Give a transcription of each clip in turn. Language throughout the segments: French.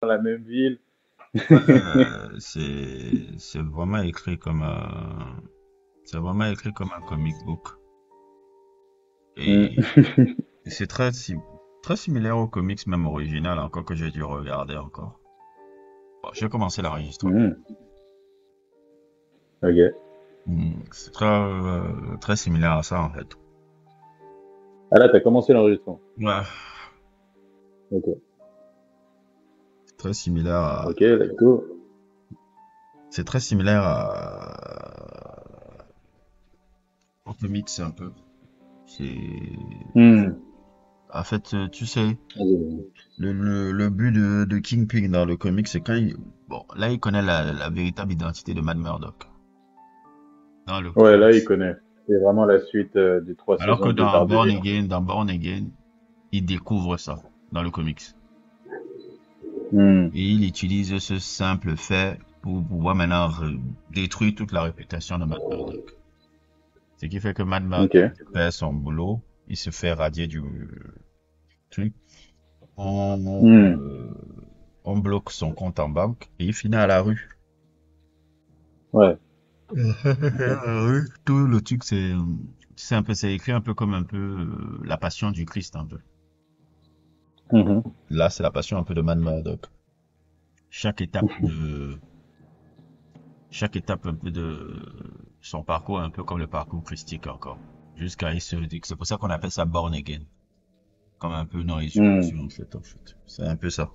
dans la même ville. C'est vraiment écrit comme un, c'est vraiment écrit comme un comic book. Hmm. Et c'est très similaire au comics même original, encore que j'ai dû regarder encore. Bon, j'ai commencé l'enregistrement. Hmm. Ok. C'est très similaire à ça, en fait. Ah là, t'as commencé l'enregistrement. Ouais. Ok. C'est très similaire à, Ok, d'accord. c'est très similaire au comics, un peu. C'est, Hmm. en fait, tu sais, Vas-y. le but de Kingpin dans le comic, c'est bon, là, il connaît la véritable identité de Matt Murdock dans le Ouais, là, il comics. connaît. C'est vraiment la suite des 3 Alors que saisons de Daredevil. Dans Born Again, il découvre ça dans le comics. Hmm. Et il utilise ce simple fait pour pouvoir maintenant détruire toute la réputation de Matt Murdock. Ce qui fait que Matt Ok. Murdock perd son boulot, il se fait radier du truc, Hmm. on bloque son compte en banque et il finit à la rue. Ouais. Oui, tout le truc, c'est un peu, c'est écrit un peu comme un peu la passion du Christ, un peu. Mhm. Là, c'est la passion un peu de Man Murdock. Chaque étape de, chaque étape un peu de son parcours, un peu comme le parcours christique encore. Jusqu'à il se dit que c'est pour ça qu'on appelle ça born again. Comme un peu une Hmm. résurrection, en fait. C'est un peu ça.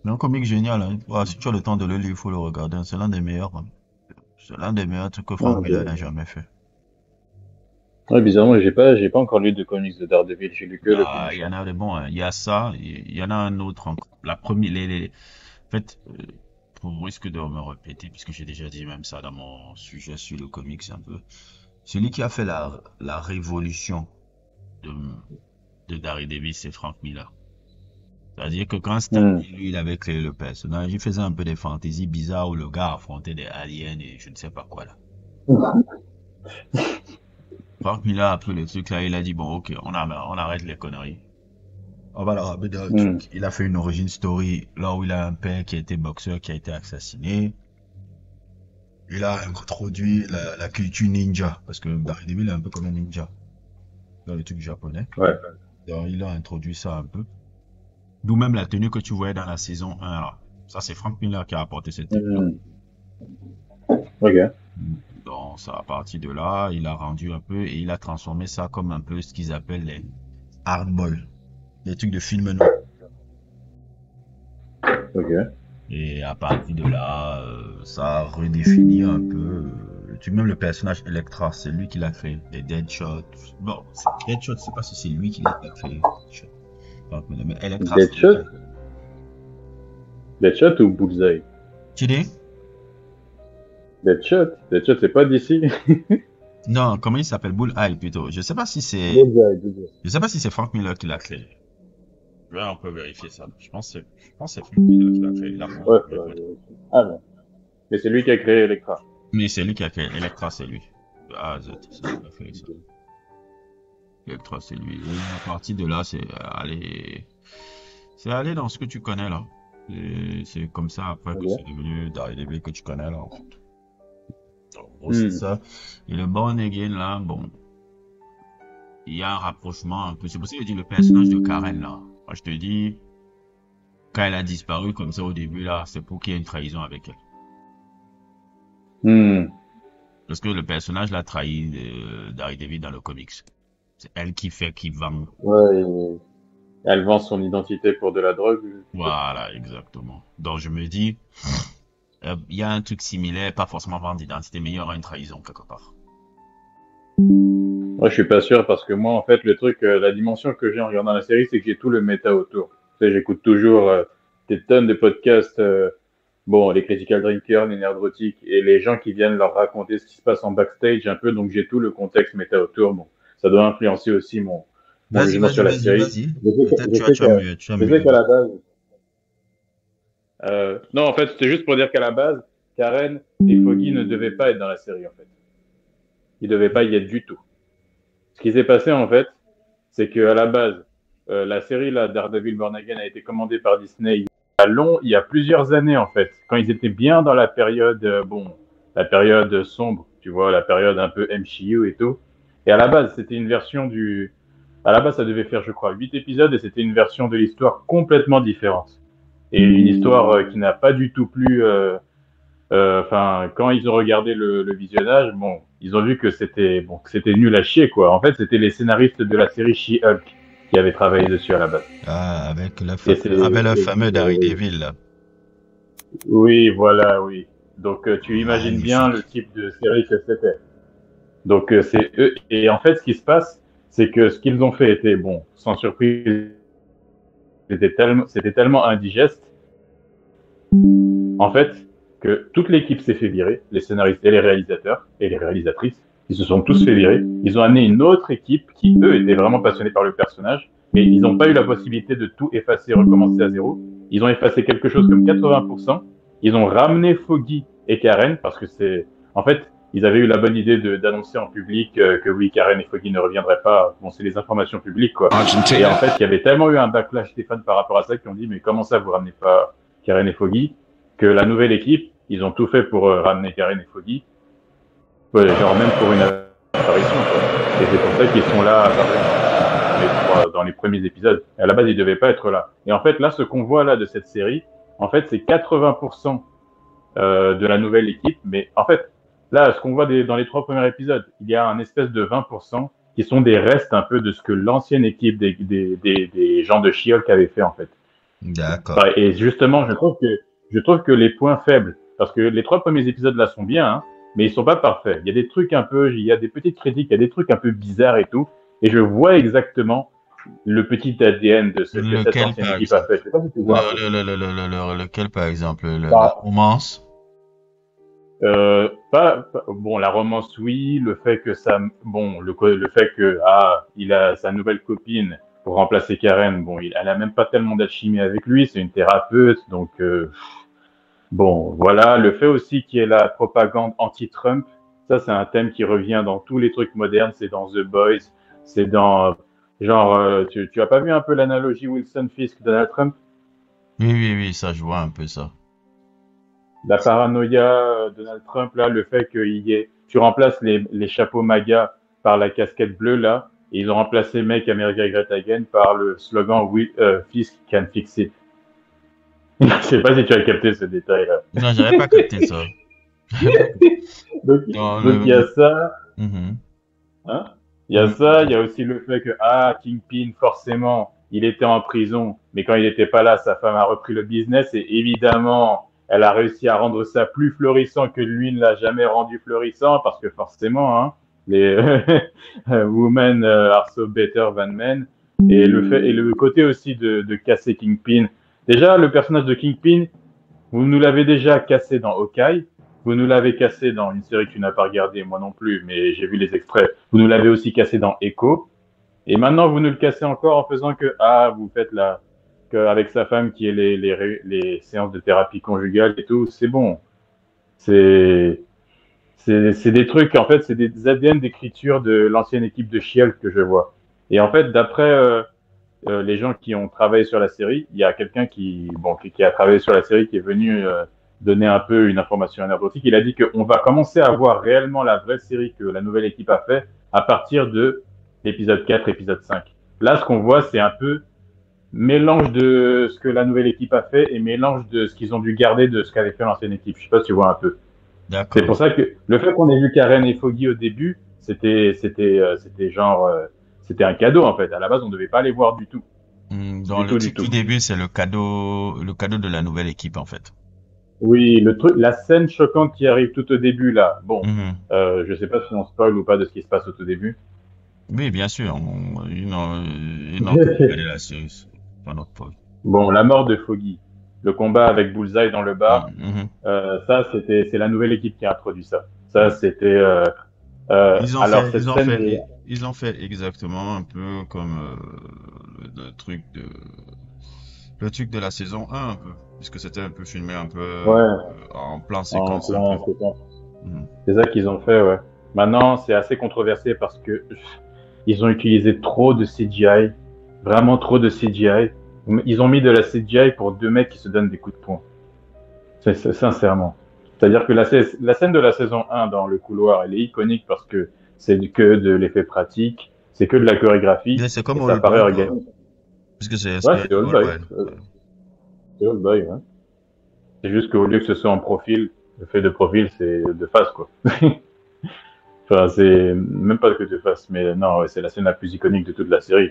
Mais un comique génial, hein. Ouais, si tu as le temps de le lire, il faut le regarder. C'est l'un des meilleurs, hein. C'est l'un des meilleurs trucs que Ah, Frank Miller n'a ok. jamais fait. Ouais, bizarrement, j'ai pas encore lu de comics de Daredevil. J'ai lu que le Ah, film. il y en a des bons, hein. Il y a ça, il y en a un autre encore. La première, en fait, pour risque de me répéter, puisque j'ai déjà dit même ça dans mon sujet sur le comics un peu. Celui qui a fait la révolution de, de Daredevil, c'est Frank Miller. C'est-à-dire que quand Stan Hmm. Lee, lui, il avait créé le personnage, il faisait un peu des fantaisies bizarres où le gars affrontait des aliens et je ne sais pas quoi là. Frank Miller a pris le truc là, il a dit bon ok, on arrête les conneries. On va le ramener dans le Hmm. truc. Il a fait une origin story là où il a un père qui a été boxeur, qui a été assassiné. Il a introduit la culture ninja, parce que Daredevil est un peu comme un ninja dans les trucs japonais. Ouais. Donc, il a introduit ça un peu. D'où même la tenue que tu voyais dans la saison 1 là. Ça, c'est Frank Miller qui a apporté cette tenue-là. Hmm. Ok. Donc, ça, à partir de là, il a rendu un peu et il a transformé ça comme un peu ce qu'ils appellent les hardball, les trucs de film noir. Ok. Et à partir de là, ça a redéfini un peu. Même le personnage Electra, c'est lui qui l'a créé. Les Deadshot. Bon, Deadshot, je sais pas si c'est lui qui l'a créé. Deadshot. Mais Electra, c'est lui qui Deadshot? l'a. Deadshot ou Bullseye? Tu dis? Deadshot? Deadshot, c'est pas d'ici? Non, comment il s'appelle? Bullseye plutôt. Bullseye, Bullseye. Je sais pas si c'est Frank Miller qui l'a créé. Ouais, on peut vérifier ça. Je pense que c'est Frank Miller qui l'a créé. Il a Ouais, vraiment faudra vérifier. Ah non. Mais c'est lui qui a créé Electra. mais c'est lui qui a créé. Electra, c'est lui. De A à Z, c'est lui qui a créé ça. Ok. Electra, c'est lui. Et à partir de là, c'est aller dans ce que tu connais là. Et c'est comme ça après que c'est Ok. devenu Daredevil que tu connais là. En fait. En gros, c'est Hmm. ça. Et le Born Again là, bon, il y a un rapprochement un peu. C'est pour ça que je dis le personnage de Karen là. Moi, je te dis, quand elle a disparu comme ça au début là, c'est pour qu'il y ait une trahison avec elle. Hmm. Parce que le personnage l'a trahi Daredevil dans le comics. C'est elle qui fait, qui vend. Ouais, elle vend son identité pour de la drogue, plutôt. Voilà, exactement. Donc je me dis, il y a un truc similaire, pas forcément vente d'identité, mais il y aura une trahison quelque part. Moi, je suis pas sûr parce que moi, en fait, le truc, la dimension que j'ai en regardant la série, c'est que j'ai tout le méta autour. Tu sais, j'écoute toujours des tonnes de podcasts, bon, les critical drinkers, les nerdrotiques, et les gens qui viennent leur raconter ce qui se passe en backstage un peu, donc j'ai tout le contexte méta autour. Bon, ça doit influencer aussi mon jugement sur la série. Vas-y. Peut-être tu as Je mieux. sais qu'à la base, non, en fait, c'était juste pour dire qu'à la base, Karen et Foggy ne devaient pas être dans la série, en fait. Ils devaient pas y être du tout. Ce qui s'est passé, en fait, c'est qu'à la base, la série là, Daredevil Born Again a été commandée par Disney il y a plusieurs années en fait, quand ils étaient bien dans la période, la période sombre, tu vois, la période un peu MCU et tout. Et à la base, à la base, ça devait faire, je crois, 8 épisodes et c'était une version de l'histoire complètement différente. Et une histoire qui n'a pas du tout plu. Enfin, quand ils ont regardé le visionnage, bon, ils ont vu que c'était nul à chier quoi. En fait, c'était les scénaristes de la série She-Hulk qui avaient travaillé dessus à la base. Ah, avec Et c'est, avec le fameux Daredevil, là. oui, voilà, oui. Donc tu imagines bien le Magnifique. type de série que c'était. Donc c'est eux. Et en fait, ce qui se passe, c'est que ce qu'ils ont fait était bon, sans surprise, c'était tellement indigeste, en fait, que toute l'équipe s'est fait virer, les scénaristes et les réalisateurs et les réalisatrices, ils se sont tous fait virer. Ils ont amené une autre équipe qui, eux, étaient vraiment passionnés par le personnage, mais ils n'ont pas eu la possibilité de tout effacer et recommencer à zéro. Ils ont effacé quelque chose comme 80%. Ils ont ramené Foggy et Karen parce que en fait, ils avaient eu la bonne idée d'annoncer en public que oui, Karen et Foggy ne reviendraient pas. Bon, c'est les informations publiques, quoi. Et en fait, il y avait tellement eu un backlash des fans par rapport à ça qu'ils ont dit, mais comment ça, vous ramenez pas Karen et Foggy? Que la nouvelle équipe, ils ont tout fait pour ramener Karen et Foggy, ouais, genre même pour une apparition, quoi. Et c'est pour ça qu'ils sont là dans les premiers épisodes. Et à la base, ils devaient pas être là. Et en fait, là, ce qu'on voit là de cette série, en fait, c'est 80% de la nouvelle équipe. Mais en fait, là, ce qu'on voit dans les 3 premiers épisodes, il y a un espèce de 20% qui sont des restes un peu de ce que l'ancienne équipe des gens de She-Hulk avait fait, en fait. D'accord. Et justement, je trouve que les points faibles, parce que les 3 premiers épisodes là sont bien, hein, mais ils sont pas parfaits. Il y a des trucs un peu, il y a des petites critiques, il y a des trucs un peu bizarres et tout, et je vois exactement le petit ADN de ce que cette Lequel, ancienne par équipe a exemple? fait. Je sais pas si tu vois un peu. Lequel, par exemple? La Bah, romance? bon, la romance, oui, le fait que ça, bon, le fait que, il a sa nouvelle copine pour remplacer Karen, bon, elle a même pas tellement d'alchimie avec lui, c'est une thérapeute, donc, bon, voilà, le fait aussi qu'il y ait la propagande anti-Trump, ça c'est un thème qui revient dans tous les trucs modernes, c'est dans The Boys, c'est dans genre tu as pas vu un peu l'analogie Wilson Fisk Donald Trump, Oui, oui, oui, ça, je vois un peu ça. la paranoïa Donald Trump là, le fait qu'il y ait tu remplaces les chapeaux MAGA par la casquette bleue là, et ils ont remplacé Make America Great Again par le slogan Fisk can fix it. Je sais pas si tu as capté ce détail là. Non, j'avais pas capté ça. J'avais pas capté. Donc Non, donc il y a ça. Mhm. Hein, il y a ça, il Mhm. y a aussi le fait que, Kingpin, forcément, il était en prison, mais quand il n'était pas là, sa femme a repris le business et évidemment, elle a réussi à rendre ça plus florissant que lui ne l'a jamais rendu florissant parce que forcément, hein, les women are so better than men. Et le côté aussi de casser Kingpin. Déjà, le personnage de Kingpin, vous nous l'avez déjà cassé dans Hawkeye. Vous nous l'avez cassé dans une série que tu n'as pas regardée, moi non plus, mais j'ai vu les extraits. Vous nous l'avez aussi cassé dans Echo. Et maintenant, vous nous le cassez encore en faisant vous faites avec sa femme qui est les séances de thérapie conjugale et tout. C'est bon. C'est, c'est des trucs, en fait, c'est des ADN d'écriture de l'ancienne équipe de Shield que je vois. Et en fait, d'après, les gens qui ont travaillé sur la série, il y a quelqu'un qui a travaillé sur la série qui est venu donner un peu une information anecdotique. Il a dit qu'on va commencer à voir réellement la vraie série que la nouvelle équipe a fait à partir de l'épisode 4, épisode 5. Là, ce qu'on voit, c'est un peu mélange de ce que la nouvelle équipe a fait et mélange de ce qu'ils ont dû garder de ce qu'avait fait l'ancienne équipe. Je sais pas si tu vois un peu. C'est D'accord. pour ça que le fait qu'on ait vu Karen et Foggy au début, c'était genre, c'était un cadeau en fait. À la base, on devait pas les voir du tout. Dans Du le tout, du tout tout. début, c'est le cadeau de la nouvelle équipe, en fait. Oui, la scène choquante qui arrive tout au début là. Bon, Mhm. je sais pas si on spoil ou pas de ce qui se passe au tout début. Oui, bien sûr. Ils n'ont qu'à regarder la série. C'est pas notre faute. Bon, la mort de Foggy, le combat avec Bullseye dans le bar, Mhm. c'est la nouvelle équipe qui a introduit ça. Ça, c'était, alors cette scène de, Ils ont fait exactement un peu comme le truc de la saison 1, un peu. Puisque c'était un peu filmé un peu ouais, en plan en séquence, un peu. plein, Mhm. c'est ça qu'ils ont fait, ouais. Maintenant, c'est assez controversé parce que ils ont utilisé trop de CGI, vraiment trop de CGI. Ils ont mis de la CGI pour deux mecs qui se donnent des coups de poing. Sincèrement. C'est-à-dire que la scène de la saison 1 dans le couloir, elle est iconique parce que c'est que de l'effet pratique, c'est que de la chorégraphie, Mais c'est comme et ça Old paraît Boy, quoi. organique. Parce que c'est Ouais, inspiré c'est de Old Old Boy. Boy. Ouais. C'est Old Boy, hein. C'est juste qu'au lieu que ce soit en profil, le fait de profil, c'est de face, quoi. Enfin, c'est même pas que de face, mais non, ouais, c'est la scène la plus iconique de toute la série.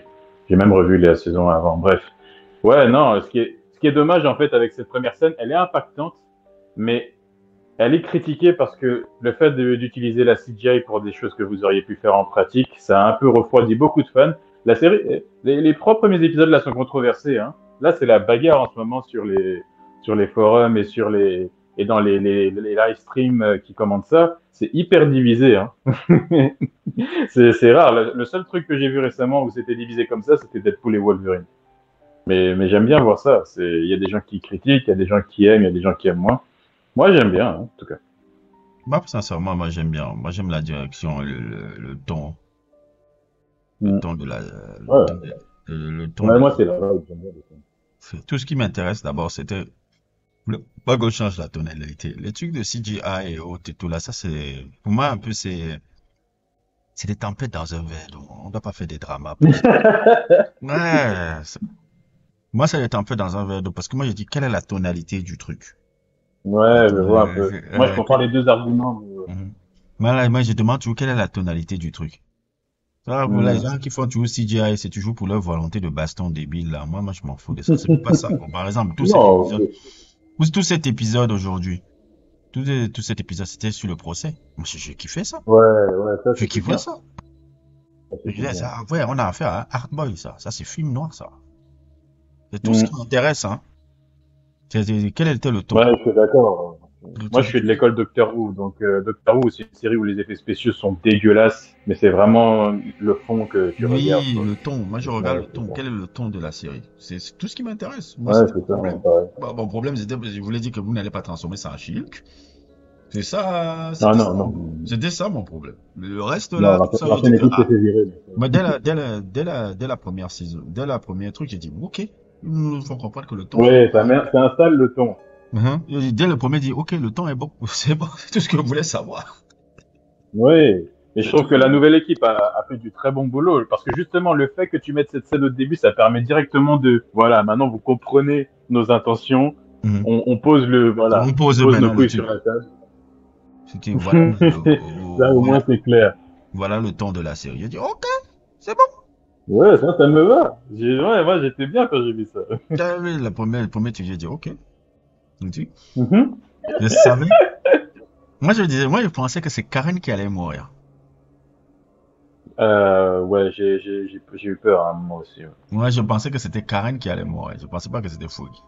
J'ai même revu la saison avant. Bref. Ouais, non, ce qui est dommage, en fait, avec cette première scène, elle est impactante, mais elle est critiquée parce que le fait d'utiliser la CGI pour des choses que vous auriez pu faire en pratique, ça a un peu refroidi beaucoup de fans. La série, les trois premiers épisodes là sont controversés. Hein. Là, c'est la bagarre en ce moment sur les forums et sur et dans les live streams qui commentent ça. C'est hyper divisé. Hein. C'est rare. Le seul truc que j'ai vu récemment où c'était divisé comme ça, c'était Deadpool et Wolverine. Mais j'aime bien voir ça. Il y a des gens qui critiquent, il y a des gens qui aiment, il y a des gens qui aiment moins. Moi, j'aime bien, hein, en tout cas. Bah, sincèrement, moi j'aime bien. Moi j'aime la direction, le ton, le Mm. ton de Ouais. le ton Ouais, de, moi, c'est la vibe, j'aime bien le film. tout ce qui m'intéresse d'abord, c'était pas qu'on change la tonalité. Les trucs de CGI et autres et tout là, ça c'est, pour moi un peu c'est des tempêtes dans un verre d'eau. On doit pas faire des dramas pour ça. Ouais, moi c'est des tempêtes dans un verre d'eau parce que moi je dis quelle est la tonalité du truc. Ouais, je vois un peu. Moi, je comprends Quelle- les deux arguments, mais Mhm. Moi, je demande toujours quelle est la tonalité du truc. Ça, pour les hmm. gens qui font toujours CGI, c'est toujours pour leur volonté de baston débile, là. Moi, je m'en fous de ça. C'est pas ça. Bon, par exemple, Non, tout cet épisode aujourd'hui, tout cet épisode, c'était sur le procès. Moi, j'ai kiffé ça. ouais, ça, J'ai c'était kiffé bien. ça. Ça, Je c'était disais, bien. ça, ouais, on a affaire à un hardboy, ça. Ça, c'est film noir, ça. C'est tout ce qui Hmm. m'intéresse, hein. Quel était le ton? Ouais, je suis d'accord. Le Moi, truc je que suis de tu dis. l'école Doctor Who, donc Doctor Who, c'est une série où les effets spéciaux sont dégueulasses, mais c'est vraiment le fond que tu regardes, Oui, quoi. le ton. Moi, je regarde Ouais, le c'est ton. ça. Quel est le ton de la série? C'est tout ce qui m'intéresse. Moi, Ouais, c'était mon c'est ça, ouais, problème. pareil. Bah, mon problème, c'était, je voulais dire que vous n'allez pas transformer ça en Shilk. C'est ça, Non, c'était ça, non, non. c'était ça mon problème. Le reste Non, là, tout ça, je dis l'ancienne que, équipe s'est ah, fait virer. mais dès la première saison, dès la première truc, j'ai dit, ok, il faut comprendre que le ton est Ouais, correct. ça installe le ton. Dès le premier, dit, ok, le ton est bon, c'est bon, c'est tout ce que je voulais savoir. Oui, et je C'est tout trouve ce que que je la voulais. nouvelle équipe a fait du très bon boulot parce que justement le fait que tu mettes cette scène au début, ça permet directement de voilà, maintenant vous comprenez nos intentions, Mhm. on pose On on pose pose nos maintenant le couilles sur truc. la table. C'était, voilà, Là au moins voilà, c'est clair. voilà le ton de la série. J'ai dit, ok, c'est bon. Ouais, ça me va. Ouais, moi j'étais bien quand j'ai vu ça. Le premier truc, j'ai dit, ok. Tu dis, Mhm. je savais. Moi, je pensais que c'est Karen qui allait mourir. Ouais, j'ai eu peur à un moment aussi. Ouais. Moi, je pensais que c'était Karen qui allait mourir. Je pensais pas que c'était Foggy.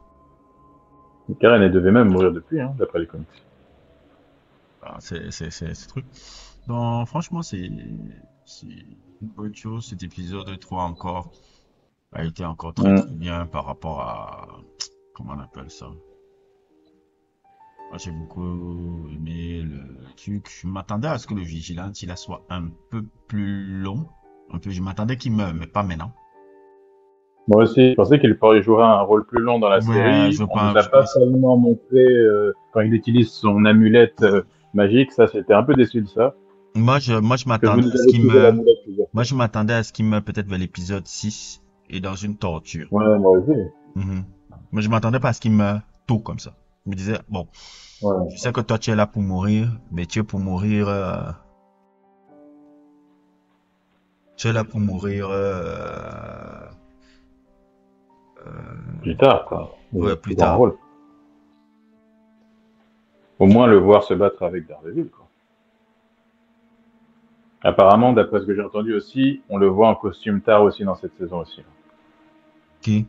Karen, elle devait même mourir depuis, hein, d'après les comics. Ah, c'est ce truc. Donc, franchement, c'est une bonne chose. Cet épisode 3 encore a été encore très très Mm. bien par rapport à, comment on appelle ça? Moi, j'ai beaucoup aimé le truc. Je m'attendais à ce que le Vigilante, il soit un peu plus long. Un peu, je m'attendais qu'il meure, mais pas maintenant. Moi aussi, je pensais qu'il pourrait jouer un rôle plus long dans la Ouais, série. On nous a je pas pense. seulement montré quand il utilise son amulette magique. Ça, c'était un peu déçu de ça. Moi, je Parce que vous m'attendais nous à ce avez qu'il teasé meure. l'amulette plusieurs Moi, fois. je m'attendais à ce qu'il meure peut-être vers l'épisode 6 et dans une torture. Ouais, moi aussi. Mhm. Mais je m'attendais pas à ce qu'il meure tôt comme ça. Je me disais, bon, je Ouais. sais que toi tu es là pour mourir, mais tu es pour mourir, tu es là pour mourir, Plus tard, quoi. Il a ouais, plus plus grand tard. rôle. Au moins le voir se battre avec Daredevil, quoi. Apparemment, d'après ce que j'ai entendu aussi, on le voit en costume tard aussi dans cette saison aussi. Qui?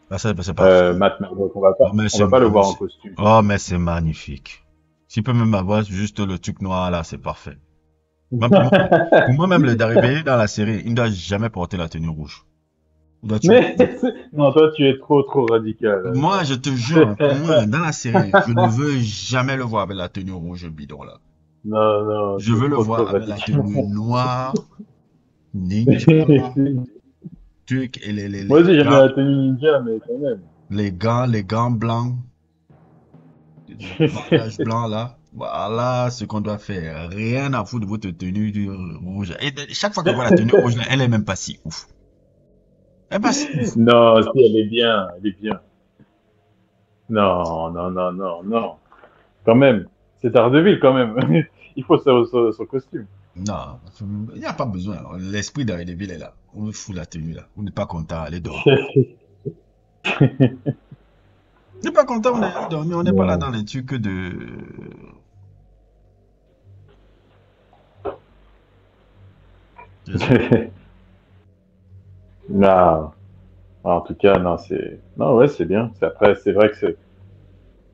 Ah, ça, c'est parfait. Matt Murdock, Oh, mais on c'est va pas le voir en magnifique. costume cette Oh, mais saison. c'est magnifique. S'il peut même avoir juste le truc noir là, c'est parfait. Même pour moi, même le Daredevil dans la série, il ne doit jamais porter la tenue rouge. Il doit toujours. Non, toi, tu es trop radical. Moi, je te jure, pour moi, dans la série, je ne veux jamais le voir avec la tenue rouge bidon là. Non, non, Je c'est veux le trop voir avec la radical. tenue noire, ninja. trucs et Moi aussi, j'aime bien la tenue ninja, mais quand même. les gants blancs, du bandage blanc là. Voilà ce qu'on doit faire. Rien à foutre de votre tenue rouge. Et chaque fois que je vois la tenue rouge, là, elle est même pas si ouf. Elle est pas si ouf. Non, si, elle est bien, elle est bien. Non, non, non, non, non. Quand même. C'est Daredevil, quand même. Il faut son costume. Non, il n'y a pas besoin. L'esprit d'Aredevil est là. On fout la tenue là. On n'est pas content, allez dehors. On n'est pas content, on est allé dormir. On n'est pas là Non. dans les trucs de. Désolé. Non. En tout cas, non, c'est. Non, ouais, c'est bien. Après, c'est vrai que c'est.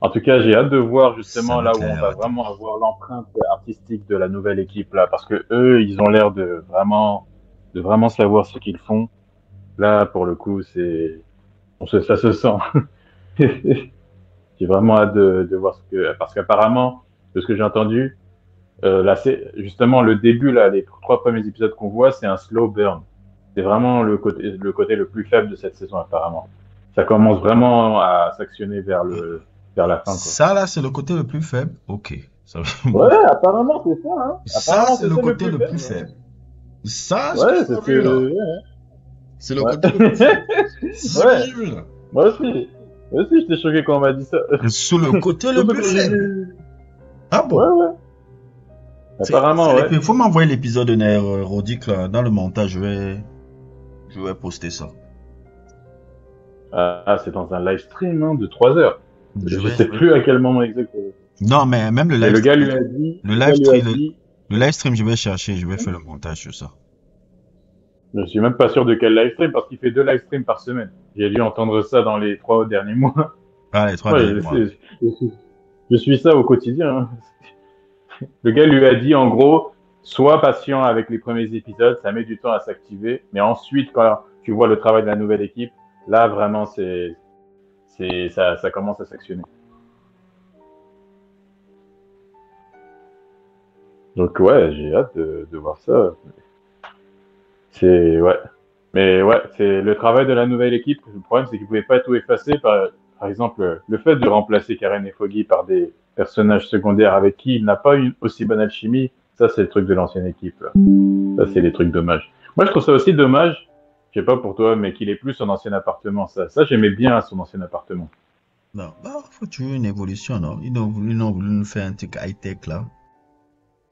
En tout cas, j'ai hâte de voir Ça justement là où on m'éclaire va la tenue. vraiment avoir l'empreinte artistique de la nouvelle équipe là, parce que eux, ils ont l'air de vraiment savoir ce qu'ils font. Là, pour le coup, ça se sent. J'ai vraiment hâte de voir parce qu'apparemment, de ce que j'ai entendu, là, c'est justement le début là, les 3 premiers épisodes qu'on voit, c'est un slow burn. C'est vraiment le côté le plus faible de cette saison apparemment. Ça commence vraiment à s'actionner vers la fin quoi. Ça là, c'est le côté le plus faible. Ok. Ça, Ouais, apparemment c'est ça. Hein. ça, Apparemment c'est c'est le ça le côté plus le plus faible. faible. Ça, je Ouais, l'ai c'est pas ce vu là. que. C'est le Ouais. côté le plus faible. C'est Ouais. jamais vu là. Moi aussi. Moi aussi, j'étais choqué quand on m'a dit ça. Sur le côté le Surtout plus quand j'ai faible. vu. Ah Ouais, bon? ouais. Apparemment, ouais. Il faut m'envoyer l'épisode de Nerodic là. Dans le montage, je vais poster ça. Ah, c'est dans un live stream hein, de 3 heures. Je Je sais vais. plus à quel moment exact. Non, mais même Et le gars lui a dit, le le gars live lui a stream, dit, le live stream, je vais chercher, je vais faire le montage sur ça. je suis même pas sûr de quel live stream parce qu'il fait 2 live streams par semaine. J'ai dû entendre ça dans les 3 derniers mois. Ah, les 3 Moi, derniers mois. je suis ça au quotidien. Hein. Le gars lui a dit en gros, sois patient avec les premiers épisodes, ça met du temps à s'activer, mais ensuite quand tu vois le travail de la nouvelle équipe, là vraiment ça commence à s'actionner. Donc ouais, j'ai hâte de voir ça. Ouais. Mais ouais, c'est le travail de la nouvelle équipe. Le problème, c'est qu'ils pouvaient pas tout effacer. Par exemple, le fait de remplacer Karen et Foggy par des personnages secondaires avec qui il n'a pas une aussi bonne alchimie, ça, c'est le truc de l'ancienne équipe. Là. Ça, c'est les trucs dommages. Moi, je trouve ça aussi dommage, je sais pas pour toi, mais qu'il ait plus son ancien appartement. Ça j'aimais bien son ancien appartement. Non, bah, faut toujours une évolution, non? Ils ont voulu nous faire un truc high-tech là.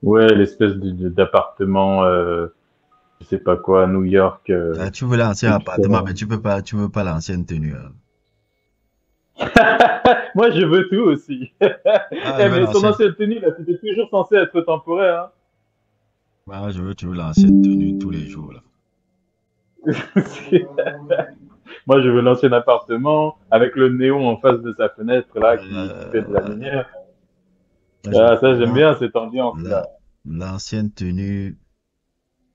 Ouais, l'espèce d'appartement, je sais pas quoi, à New York, Tu veux l'ancien appartement, hipster. mais tu veux pas l'ancienne tenue, hein. Moi, je veux tout aussi. Ah, je veux Mais son l'ancienne. ancienne tenue, là, c'était toujours censé être temporaire. Ah, tu veux l'ancienne tenue tous les jours là. Hein. Moi, je veux l'ancien appartement avec le néon en face de sa fenêtre, là, qui fait de la Euh, lumière. là, je veux Ah, ça, j'aime vraiment bien cette ambiance-là. l'ancienne tenue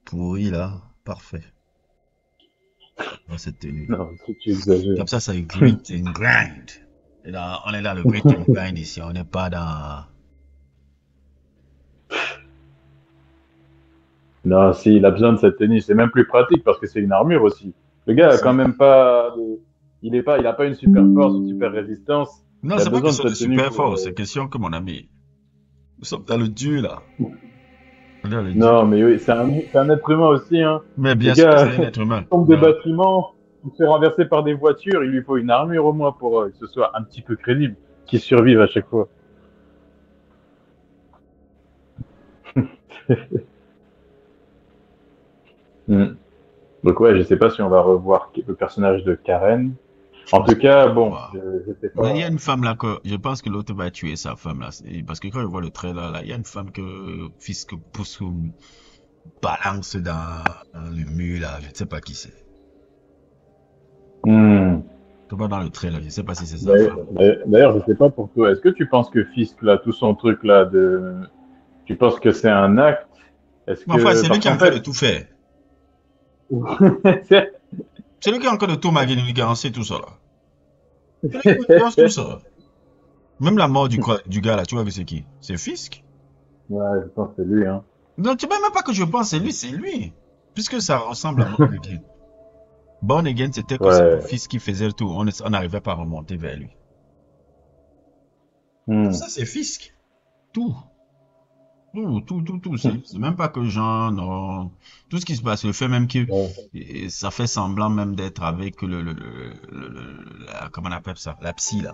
pourrie là, parfait. Dans cette tenue là. Non, tu exagères. Comme ça grit and grind. Et là, on est dans le grit and grind ici, on n'est pas dans. Non, si, il a besoin de cette tenue. C'est même plus pratique parce que c'est une armure aussi. Le gars a quand C'est- même pas il a pas une super force, une super résistance. Non, Il a c'est pas besoin de question de cette tenue super pour, force, c'est question que mon ami. Nous sommes dans le dur là. On est dans le dur. non, mais oui, c'est un être humain aussi, hein. Mais Le bien sûr que gars, c'est un être humain. il tombe des bâtiments, il se fait renverser par des voitures, il lui faut une armure au moins pour que ce soit un petit peu crédible, qu'il survive à chaque fois. Hmm. Donc ouais, je sais pas si on va revoir le personnage de Karen. Je En pense tout qu'on va cas, le bon, voir. je sais Mais il y a pas. une femme là que je pense que l'autre va tuer sa femme là. Parce que quand je vois le trailer là, il y a une femme que Fisk pousse ou balance dans le mur là. Je ne sais pas qui c'est. Hmm. Tu vois dans le trailer, je ne sais pas si c'est sa D'ailleurs, femme. d'ailleurs, je sais pas pour toi. Est-ce que tu penses que Fisk là, tout son truc là tu penses que c'est un acte? Est-ce Mais enfin, que c'est lui parce qui est en qu'en train de fait, tout faire. C'est lui qui est en train de tout manigancer tout ça là. C'est lui qui manigance tout ça. Même la mort du gars là, tu vois que c'est qui? C'est Fisk? ouais, je pense que c'est lui, hein. Non, tu ne même pas que je pense c'est lui, c'est lui. Puisque ça ressemble à mort de qui? Born Again, c'était que c'est le Ouais. fils qui faisait le tout. On n'arrivait pas à remonter vers lui. Tout Hmm. ça, c'est Fisk. Tout. Tout. C'est même pas que genre, non. Tout ce qui se passe, le fait même que Ouais. ça fait semblant même d'être avec comment on appelle ça? La psy, là.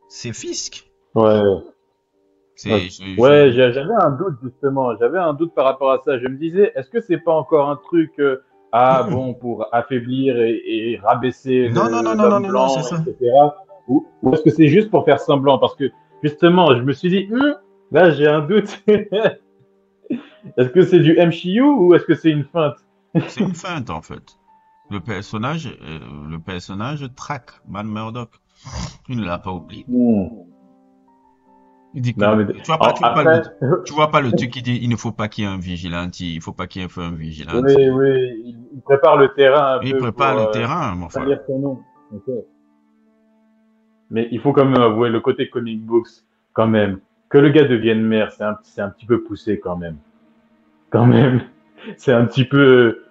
C'est Fisk. Ouais. Ok. C'est, Ouais, j'avais un doute justement. J'avais un doute par rapport à ça. Je me disais, est-ce que c'est pas encore un truc, ah Non, bon, pour affaiblir et rabaisser non, l'homme non, non, c'est blanc, ça. etc. Ou est-ce que c'est juste pour faire semblant? Parce que justement, je me suis dit, là, j'ai un doute. Est-ce que c'est du MCU ou est-ce que c'est une feinte? C'est une feinte, en fait. Le personnage traque Man Murdock. Tu ne l'as pas oublié. Hmm. Il dit que, Non, mais après, tu vois pas le truc qui dit, il ne faut pas qu'il y ait un vigilante, il faut pas qu'il y ait un vigilante. oui, oui, il prépare le terrain un Il peu prépare pour le terrain, mon frère. salir son nom. Ok. Mais il faut quand même avouer le côté comic books, quand même. Que le gars devienne maire, c'est un petit peu poussé quand même. Quand même. C'est un petit peu,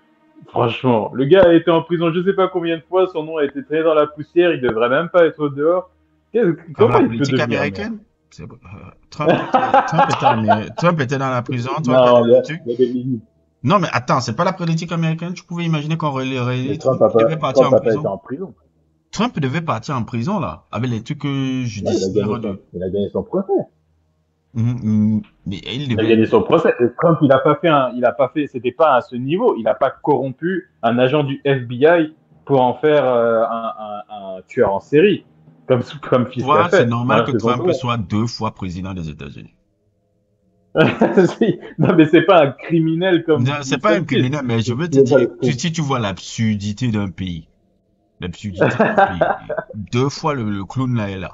franchement. Le gars a été en prison je sais pas combien de fois, son nom a été traîné dans la poussière, il devrait même pas être dehors. Comme Comment la il peut politique devenir maire? américaine. Trump était dans la prison, Trump était Non, dans le truc. il y a des limites. Non, mais attends, c'est pas la politique américaine. Tu pouvais imaginer qu'on Mais relie Trump, il devait partir Trump en a pas été prison. en prison. Trump devait partir en prison, là, avec les trucs Ouais, judiciaires il a gagné son procès. Mais il Il a devait. gagné son procès. Et Trump, il a pas fait, c'était pas à ce niveau. Il a pas corrompu un agent du FBI pour en faire un tueur en série, comme Fisk a Toi, c'est fait. normal Hein, que c'est son Trump droit. soit 2 fois président des États-Unis. Non, mais c'est pas un criminel comme Non, c'est pas un Wilson Fisk. criminel, mais je veux Tu te veux pas dire, le trouver. si tu vois l'absurdité d'un pays, 2 fois le clown là est là.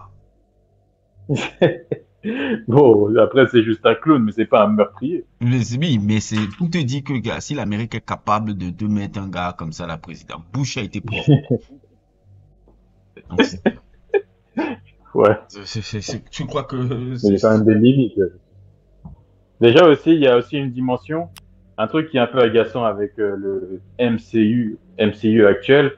Bon, après, c'est juste un clown, mais c'est pas un meurtrier. Oui, mais c'est tout te dit que, gars, si l'Amérique est capable de mettre un gars comme ça, la présidente, Bush a été propre. Donc, Ouais. tu crois que Mais il y a quand même des limites. Déjà aussi, il y a aussi une dimension, un truc qui est un peu agaçant avec le MCU actuel.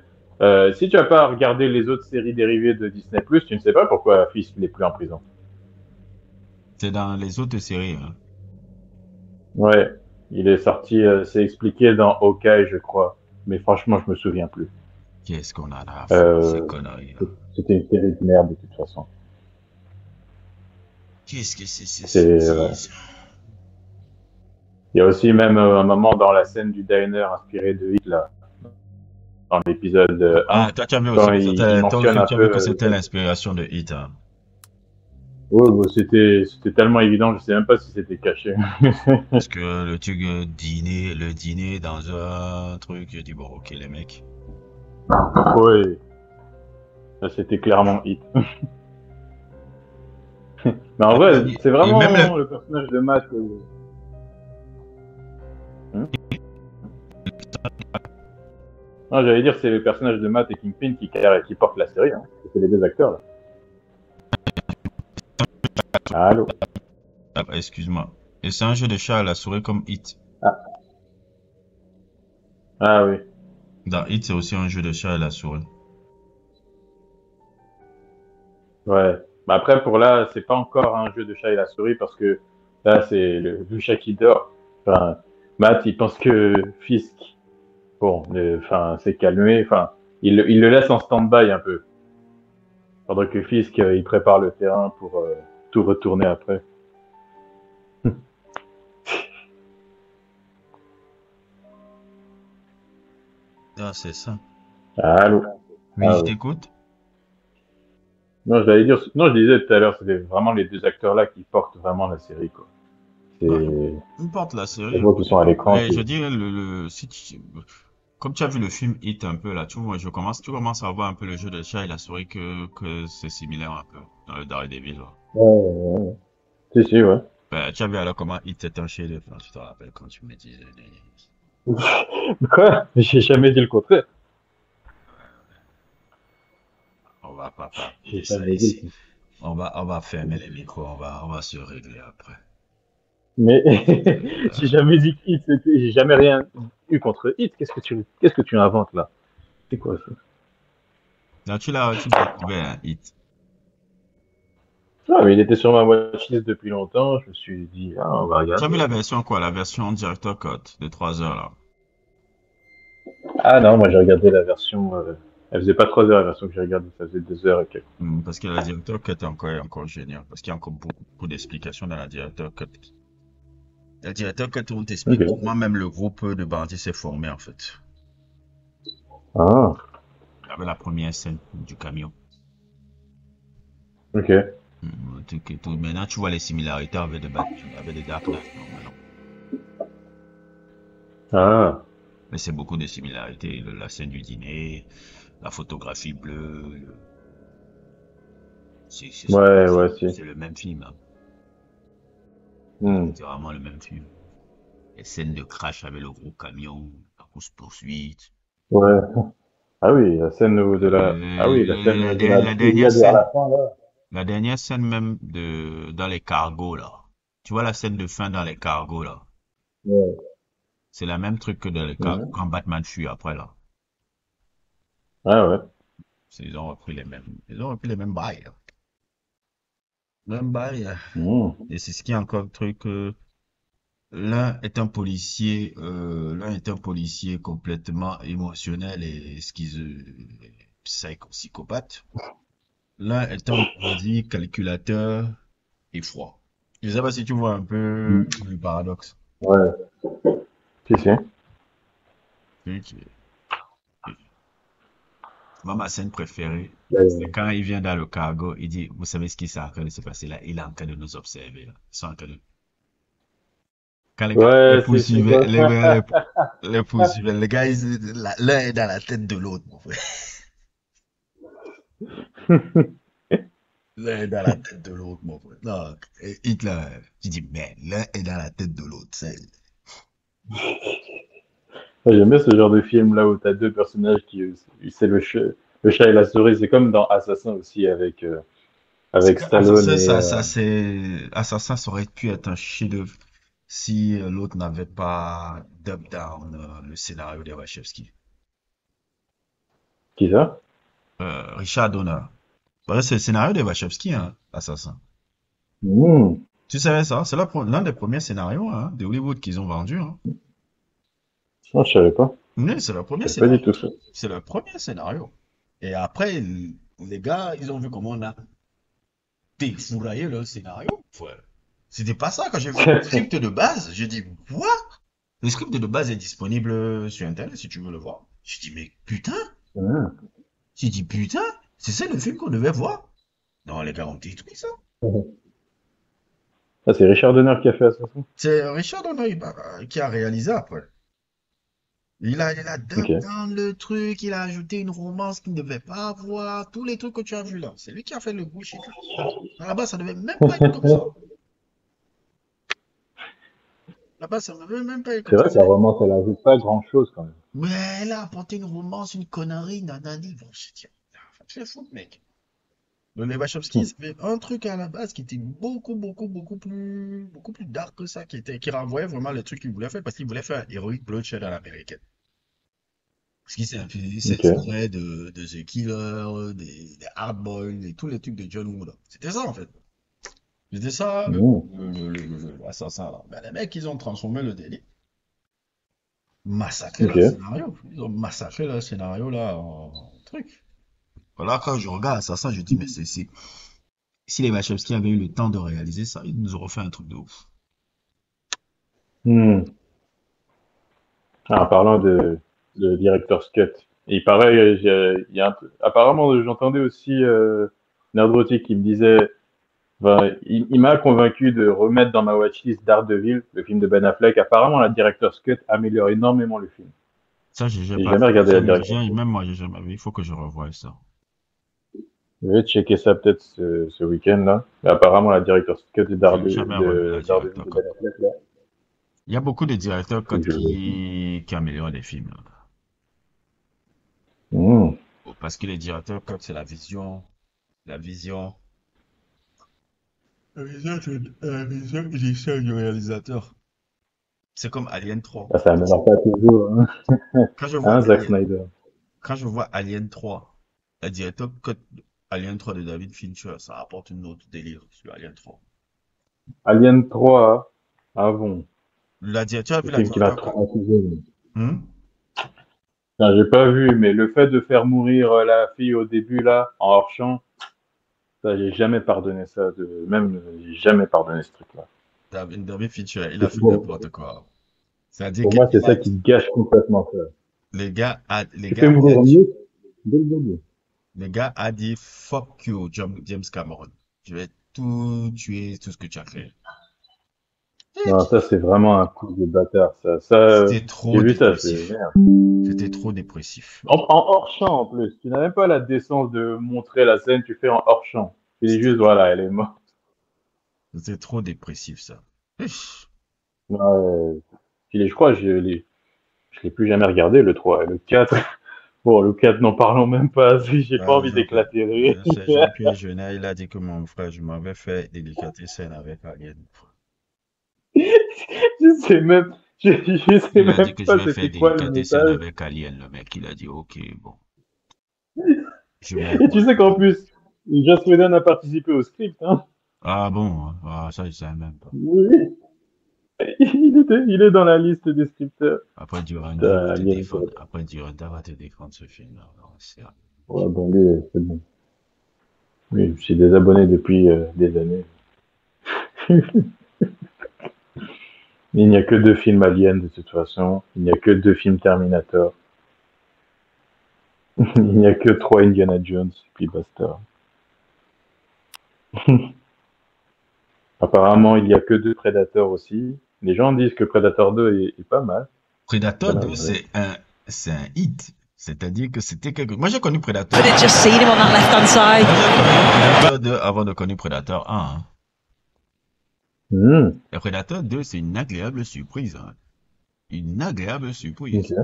Si tu n'as pas regardé les autres séries dérivées de Disney+, tu ne sais pas pourquoi Fisk n'est plus en prison. c'est dans les autres séries, hein. Ouais, il est sorti, c'est expliqué dans Hawkeye, je crois. Mais franchement, je me souviens plus. Qu'est-ce qu'on a à foutre de ces Euh, conneries là? C'était une série de merde de toute façon. Qu'est-ce que c'est ces Ouais. sottises? Il y a aussi même un moment dans la scène du diner inspiré de Hitler, dans l'épisode Ah, 1, toi, tu as vu aussi quand que il c'était, toi mentionne aussi, un tu as peu vu que c'était l'inspiration de Hit, hein. ouais, bah, c'était tellement évident, je sais même pas si c'était caché. Parce que le truc le dîner dans un truc, j'ai dit bon, ok, les mecs. Oui, ça c'était clairement hit. Mais en vrai, c'est Et même le, vraiment le personnage de Matt. Hmm. Non, j'allais dire c'est le personnage de Matt et Kingpin qui porte la série. Hein. C'est les deux acteurs là. Allô. ah, excuse-moi. Et c'est un jeu de chat à la souris comme Hit. Ah, ah oui. Dans Hit, c'est aussi un jeu de chat à la souris. Ouais. Bah après pour là, c'est pas encore un jeu de chat et la souris parce que là c'est le chat qui dort. Enfin, Matt il pense que Fisk, bon, enfin c'est calmé. Enfin, il le laisse en stand-by un peu. Pendant que Fisk, il prépare le terrain pour tout retourner après. Ah, c'est ça. Allô? Oui, Ah je oui. t'écoute. Non, j'allais dire, non, je disais tout à l'heure, c'était vraiment les deux acteurs-là qui portent vraiment la série, quoi. Bah, C'est importe la les série, voix qui sont à l'écran. mais je dirais comme tu as vu le film Hit un peu là, tu vois, tu commences à voir un peu le jeu de chat et la souris que c'est similaire un peu dans le Daredevil, là. Ouais, ouais, ouais. Si, si, ouais. Ben, tu as vu alors comment Hit est un chef-d'œuvre, hein, tu te rappelles quand tu me disais. Quoi? J'ai jamais dit le contraire. On va pas parler J'ai de ça jamais dit le ici. contraire. On va fermer les micros, on va se régler après. Mais Euh, j'ai jamais dit que Hit, j'ai jamais rien eu contre Hit. Qu'est-ce que tu inventes là? C'est quoi ça? Là, tu l'as découvert, hein, Hit. Ah, mais il était sur ma watchlist depuis longtemps. Je me suis dit, ah, on va Tu as vu regarder. la version quoi? La version Director Cut de 3 heures là. Ah non, moi j'ai regardé la version. Elle faisait pas 3 heures la version que j'ai regardée, ça faisait 2 heures et quelques. Parce que la Director Cut est encore génial. Parce qu'il y a encore beaucoup d'explications dans la Director Cut. La Director Cut, on t'explique Ok. comment même le groupe de bandits s'est formé en fait. Ah, Avec la première scène du camion. ok. Tout, tout. Maintenant, tu vois les similarités avec The Dark Knight. Non, mais non. Ah, Mais c'est beaucoup de similarités. La scène du dîner, la photographie bleue. ouais, ouais, si. C'est le même film, hein. Hmm. C'est vraiment le même film. Les scènes de crash avec le gros camion, la course-poursuite. Ouais. Ah oui, la scène de la. Ah oui, la scène de la La dernière fusillade vers scène, la fin, là. la dernière scène même dans les cargos, là. Tu vois la scène de fin dans les cargos, là. Ouais. C'est la même truc que dans les cargos Mhm. quand Batman fuit après, là. Ah ouais. Ils ont repris les mêmes bails, là. Même bail. Hmm. Et c'est ce qui est encore le truc. L'un est un policier complètement émotionnel et psychopathe. L'un est un bandit calculateur et froid. Je sais pas si tu vois un peu Hmm. le paradoxe. Ouais, si, si. Ok. Moi, ma scène préférée, c'est Ouais. quand il vient dans le cargo, il dit, vous savez ce qui s'est en train de se passer là? Il est en train de nous observer là. Ils sont en train de... Quand les gars les Ouais, c'est poursuivaient, quoi ça? les poursuivaient, les gars, l'un est dans la tête de l'autre, mon frère. L'un est dans la tête de l'autre, mon frère. Non, et Hitler, tu dis, mais l'un est dans la tête de l'autre. Ouais, j'aime bien ce genre de film là où t'as deux personnages qui, c'est le chat et la souris. C'est comme dans Assassin aussi avec Stallone et. Assassin, ça aurait pu être un chef-d'œuvre si l'autre n'avait pas dub down le scénario de Wachowski. Qui ça? Richard Donner. Ouais, c'est le scénario de Wachowski, hein, Assassin. Hmm. Tu savais ça? C'est l'un des premiers scénarios hein, de Hollywood qu'ils ont vendu. Hein. Non, je savais pas. Oui, c'est le Je premier savais pas du scénario. tout ça. C'est le premier scénario. Et après, les gars, ils ont vu comment on a défouraillé le scénario. Ouais. C'était pas ça. Quand j'ai vu le script de base, j'ai dit, quoi? Le script de base est disponible sur Internet si tu veux le voir. J'ai dit, mais putain! Hmm. J'ai dit, putain! C'est ça le film qu'on devait voir? Non, les gars ont détruit ça. Ah, c'est Richard Donner qui a fait Assassin? C'est Richard Donner qui a réalisé après. Il a Ok. dub dans le truc, il a ajouté une romance qu'il ne devait pas avoir, tous les trucs que tu as vus là. C'est lui qui a fait le bullshit là. À la base, ça devait même pas être comme ça. À la base, ça devait même pas être C'est comme ça. vrai, sa romance, elle ajoute pas grand-chose quand même. Mais elle a apporté une romance, une connerie, nanani. Bon, je dis, tu fais foutre, mec. Donc, les Wachowski, Hmm. ils avaient un truc à la base qui était beaucoup plus dark que ça, qui renvoyait vraiment le truc qu'ils voulaient faire, parce qu'ils voulaient faire un Heroic Bloodshed à l'américaine. Parce qu'ils Ok. s'inspirait de The Killer, des Hard Boiled, et tous les trucs de John Woo, là. C'était ça, en fait. C'était ça, Hmm. l'assassin, là. Ben, les mecs, ils ont transformé le délit, massacré Ok. leur scénario. Ils ont massacré leur scénario, là, en truc. Voilà, quand je regarde Assassin, je dis, mais si les Wachowski avaient eu le temps de réaliser ça, ils nous auraient fait un truc de ouf. Hmm. Ah, en parlant de Director's Cut. Et il paraît, il y a apparemment, j'entendais aussi Nerdrotic qui me disait, ben, il m'a convaincu de remettre dans ma watchlist Daredevil, le film de Ben Affleck. Apparemment, la Director's Cut améliore énormément le film. Ça, j'ai J'ai pas jamais vu. regardé la Director's Cut. Même moi, j'ai jamais vu. Il faut que je revoie ça. Je vais checker ça peut-être ce week-end là. Mais apparemment, la Director's Cut J'ai jamais revu la de Daredevil directeur de cut. Ben Affleck là. Il y a beaucoup de directeurs Faut cut que je le vois. qui améliorent les films, là. Hmm. Parce que les directeurs cut, c'est la vision, la vision initiale du réalisateur. C'est comme Alien 3. Ah, ça améliore pas toujours, hein. Quand je vois Hein, Zack Alien, Snyder. quand je vois Alien 3, la directeur cut Alien 3 de David Fincher, ça apporte une autre délire sur Alien 3. Alien 3, ah bon, Tu as le vu la film qui m'a directeur cut? traumatisé. Hmm? Non, j'ai pas vu, mais le fait de faire mourir la fille au début, là, en hors-champ, ça, j'ai jamais pardonné ça. Même, j'ai jamais pardonné ce truc-là. David Fincher, il a fait Bon, n'importe quoi. C'est-à-dire pour que moi, c'est ça qui gâche complètement ça. les Tu fais gars, mourir mieux dès le début. le gars a dit fuck you, James Cameron. Je vais tout tuer, tout ce que tu as fait. Non, ça, c'est vraiment un coup de bâtard, ça. C'était J'ai trop vu ça, c'est dépressif. merde. C'était trop dépressif. En hors-champ, en plus. Tu n'as même pas la décence de montrer la scène, tu fais en hors-champ. Tu dis C'était juste, voilà, elle est morte. c'était trop dépressif, ça. Ish. Ouais, je crois, je l'ai plus jamais regardé, le 3 et le 4. Bon, le 4, n'en parlons même pas. J'ai pas envie Jean-Pierre, d'éclater de rire. c'est Jean-Pierre Jeunet, il a dit que mon frère, je m'avais fait délicatessen avec Alien. Je sais même, je sais Il a dit même que je pas vais faire c'était quoi le délicatessen message. avec Alien. Le mec, il a dit, ok, bon, je Et tu m'écoute. sais qu'en plus, Joss Whedon a participé au script, hein. Ah bon, hein. Ah, ça, je savais même pas. Oui, il est dans la liste des scripteurs. Après, Duranda va Putain, te Alien, défendre. Après, Duranda va te défendre ce film-là. Alors, ouais, bon, lui, c'est bon. Oui, je suis désabonné depuis des années. Il n'y a que deux films Alien de toute façon. Il n'y a que deux films Terminator. Il n'y a que trois Indiana Jones, puis basta. Apparemment, il n'y a que deux Predator aussi. Les gens disent que Predator 2 est pas mal. Predator Voilà, 2, ouais. c'est un hit. C'est-à-dire que c'était quelque... Moi, j'ai connu Predator. Could have just seen him on that left-hand side. Moi, j'ai connu Predator 2 avant de connaître Predator 1. Hein. Mmh. Et Predator 2, c'est une agréable surprise. Hein. Une agréable surprise. Ok.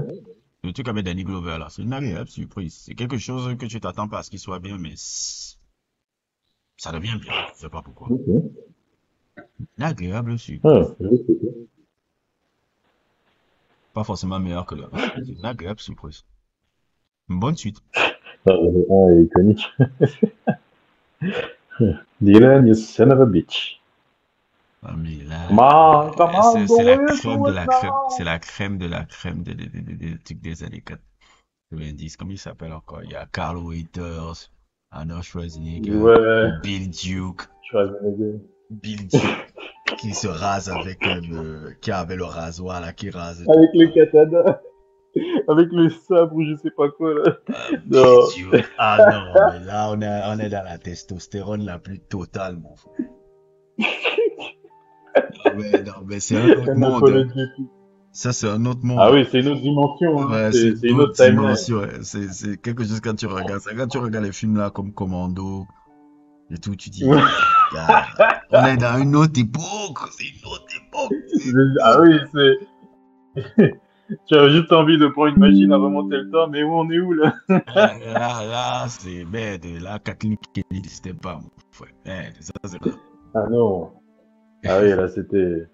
Le truc avec Danny Glover, là, c'est une agréable surprise. C'est quelque chose que tu t'attends pas à ce qu'il soit bien, mais ça devient bien. Je sais pas pourquoi. Ok. Une agréable Ah, surprise. je sais pas. Pas forcément meilleur que le 1, mais c'est une agréable surprise. Une bonne suite. Ah, le 1 est iconique. Dylan, you son of a bitch. Ah, mais là, Come on, c'est la go crème into de it la crème. C'est now. la crème de la crème des trucs des années 90. Comment il s'appelle encore? Il y a Carl Weathers, Arnold Schwarzenegger, Ouais, Bill Duke. Schwarzenegger. Bill Duke qui se rase avec qui avait le rasoir là, qui rase tout. Avec le katana, avec le sabre ou je sais pas quoi là. Bill Non. Duke. Ah non, mais là on est dans la testostérone la plus totale, mon frère. Non, mais c'est un autre monde. Hein. Unapologetic. Ça, c'est un autre monde. Ah oui, c'est une autre dimension, hein. Ouais, c'est C'est une d'autres autre timeline. dimensions. Ouais. C'est quelque chose quand tu regardes ça. Quand tu regardes les films là comme Commando et tout, tu dis, gars, on est dans une autre époque. C'est une autre époque. Ah oui, c'est. Tu as juste envie de prendre une machine à remonter le temps, mais où on est où là? Là, c'est merde. Là, Kathleen Kennedy n'existait pas, mon frère. Merde, ça, c'est là. Ah non. Ah oui, là c'était.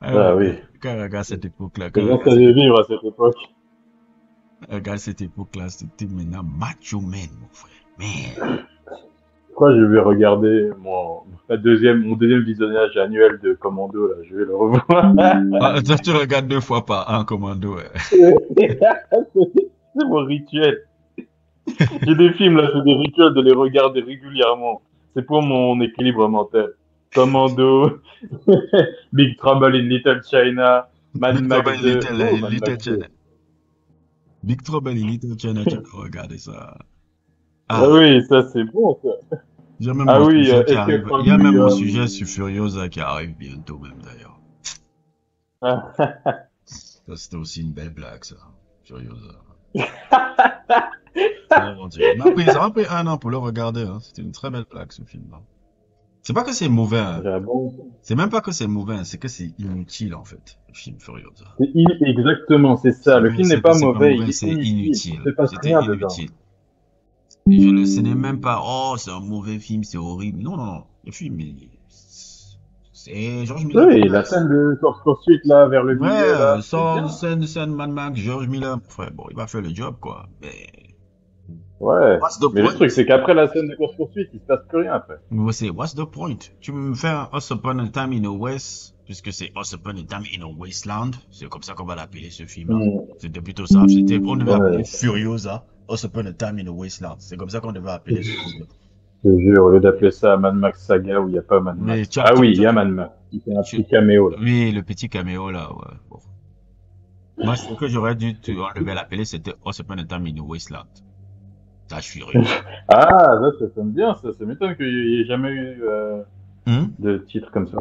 Ah, Ah oui. quand on regarde cette époque-là, quand on Comment regarde ça cette allait époque, vivre à cette époque? regarde cette époque-là, c'était maintenant Macho Man, mon frère. Merde. Je crois que je vais regarder mon deuxième visionnage annuel de Commando là. Je vais le revoir. Ah, toi, tu regardes 2 fois par an, Commando. Ouais. C'est mon rituel. J'ai des films là, c'est des rituels de les regarder régulièrement. C'est pour mon équilibre mental. Commando, Big Trouble in Little China, Mad Big Trouble Max in 2. Little, Oh, Mad Little Max 2. China. Big Trouble in Little China, tu peux regarder ça. Ah Ah, oui, ça c'est bon ça. il y a même Ah mon oui, sujet qui Escape arrive. Il from y a New même mon York. sujet sur Furiosa qui arrive bientôt même d'ailleurs. Ça, c'était aussi une belle blague, ça. Furiosa. Ah, mon Dieu. Ça m'a pris 1 an pour le regarder. Hein. C'était une très belle blague, ce film-là. C'est pas que c'est mauvais. Hein. Ah bon. C'est même pas que c'est mauvais, c'est que c'est inutile en fait, le film Furiosa. Exactement, c'est ça. Le film n'est C'est que pas c'est pas mauvais, il mauvais, est c'est inutile. Il inutile. se passe C'était rien dedans. inutile. Et ce n'est même pas, oh, c'est un mauvais film, c'est horrible. Non, non, non. Le film, c'est George Miller qui Oui, la passe. scène de course-poursuite là, vers le milieu Ouais, là, c'est sans bien. scène Mad Max, George Miller. Frère, bon, il va faire le job, quoi. Mais Ouais. What's the Mais le point? truc, c'est qu'après la scène de course-poursuite, il se passe plus rien après. Mais c'est what's the point? Tu me fais un Once Upon a Time in the West, puisque c'est Once Upon a Time in a Wasteland. C'est comme ça qu'on va l'appeler ce film-là. C'était plutôt ça. On devait appeler Ouais. Furiosa, Once Upon a Time in a Wasteland. C'est comme ça qu'on devait appeler ce film. Je te jure, au lieu d'appeler ça Mad Max Saga où il n'y a pas Mad Mais Max. Ah oui, il y a Mad Max. Il fait un petit caméo là. oui, le petit caméo là, ouais. Bon. Moi, ce que j'aurais dû, on devait l'appeler, c'était Once Upon a Time in a Wasteland. Ça, je suis furieux. Ah, ça sonne bien, ça. Ça m'étonne qu'il n'y ait jamais eu de titre comme ça.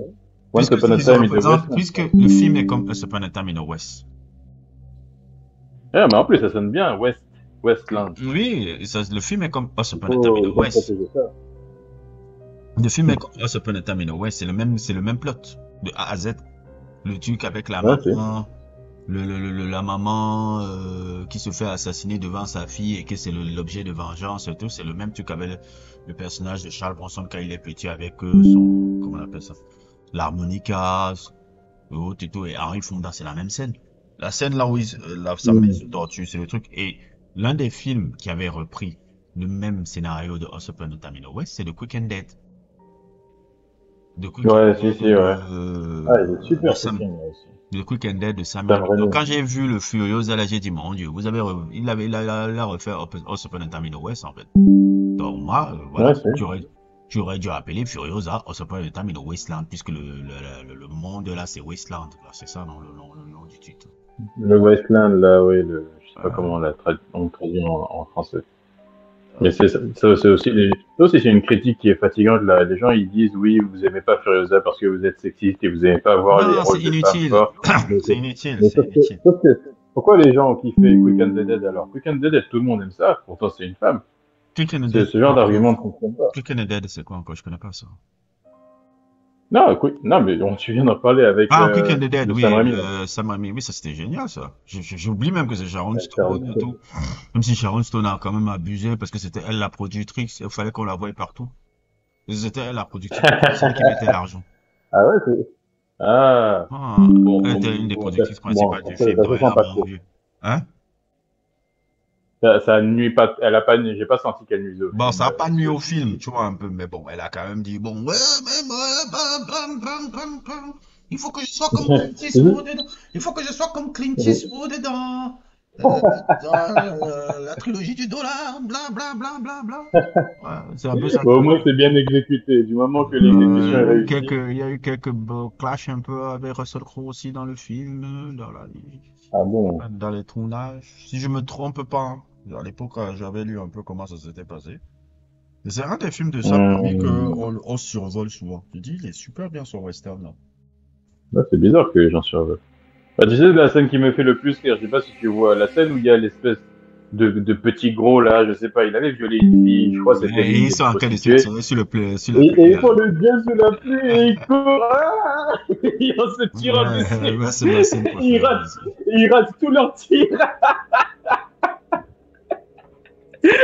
Once Puisque, Upon a Time in the West. puisque le film est comme Once Upon a Time in the West. Ah, mais en plus, ça sonne bien, Westland. Oui, le film est comme Once Upon a Time in the Oh, West. Le film est comme Once Upon a Time in the West, c'est le même plot, de A à Z. Le truc avec la maman, la maman qui se fait assassiner devant sa fille et que c'est l'objet de vengeance et tout, c'est le même truc avec le personnage de Charles Bronson quand il est petit avec son, comment on appelle ça, l'harmonica, et tout, et Henry Fonda, c'est la même scène. La scène là où sa mère se tortue, c'est le truc. Et l'un des films qui avait repris le même scénario de Once Upon a Time in the West, c'est The Quick and Dead. Ouais, si, ouais. Ah, il est super, ce film aussi. The Quick and Dead de Sam Raimi. Donc, quand j'ai vu le Furiosa, là, j'ai dit, mon Dieu, il a refait Once Upon a Time in the West, en fait. Donc, moi, voilà, tu aurais dû appeler Furiosa Once Upon a Time in the Wasteland, puisque le monde, là, c'est Wasteland. C'est ça, non, le nom du titre. Le Wasteland, là, oui, je sais pas comment on traduit en français. Mais ça aussi, c'est une critique qui est fatigante. Là. Les gens, ils disent, oui, vous aimez pas Furiosa parce que vous êtes sexiste et vous aimez pas voir les rôles de femmes forts. C'est inutile. Pourquoi les gens ont kiffé Quick and Dead alors? Quick and Dead, tout le monde aime ça, pourtant c'est une femme. C'est ce genre d'argument qu'on ne comprend pas. Quick and Dead, c'est quoi encore? Je connais pas ça. Non, mais tu viens d'en parler avec Quick and Dead, oui, Sam Raimi, oui, ça c'était génial, ça. J'oublie même que c'est Sharon Stone et tout. Même si Sharon Stone a quand même abusé parce que c'était elle la productrice, il fallait qu'on la voie partout. C'était elle la productrice, c'est elle qui mettait l'argent. Ah ouais, elle était une des productrices principales du film. Hein? Ça nuit pas, j'ai pas senti qu'elle nuisait au film. Bon, ça a pas nuit au film, tu vois, un peu, mais bon, elle a quand même dit, bon, il faut que je sois comme Clint Eastwood dedans. Il faut que je sois comme Clint Eastwood dans la trilogie du dollar, bla bla bla bla bla. Ouais, c'est un peu ça. Au moins, c'est bien exécuté, du moment que l'exécution est réussie. Il y a eu quelques clashs un peu avec Russell Crowe aussi dans le film, dans les tournages. Si je me trompe pas, à l'époque, j'avais lu un peu comment ça s'était passé. C'est un des films de ça qu'on survole souvent. Je dis, il est super bien son western là. Ouais, c'est bizarre que les gens survolent. Bah, tu sais, la scène qui me fait le plus rire, je sais pas si tu vois, la scène où il y a l'espèce de petit gros là, je sais pas, il avait violé une fille, je crois que c'était. Et ils sont en train de se tirer sur le pluie. Et il faut le bien sous la pluie et il court, et on se tire dessus. Il rate tout leur tir.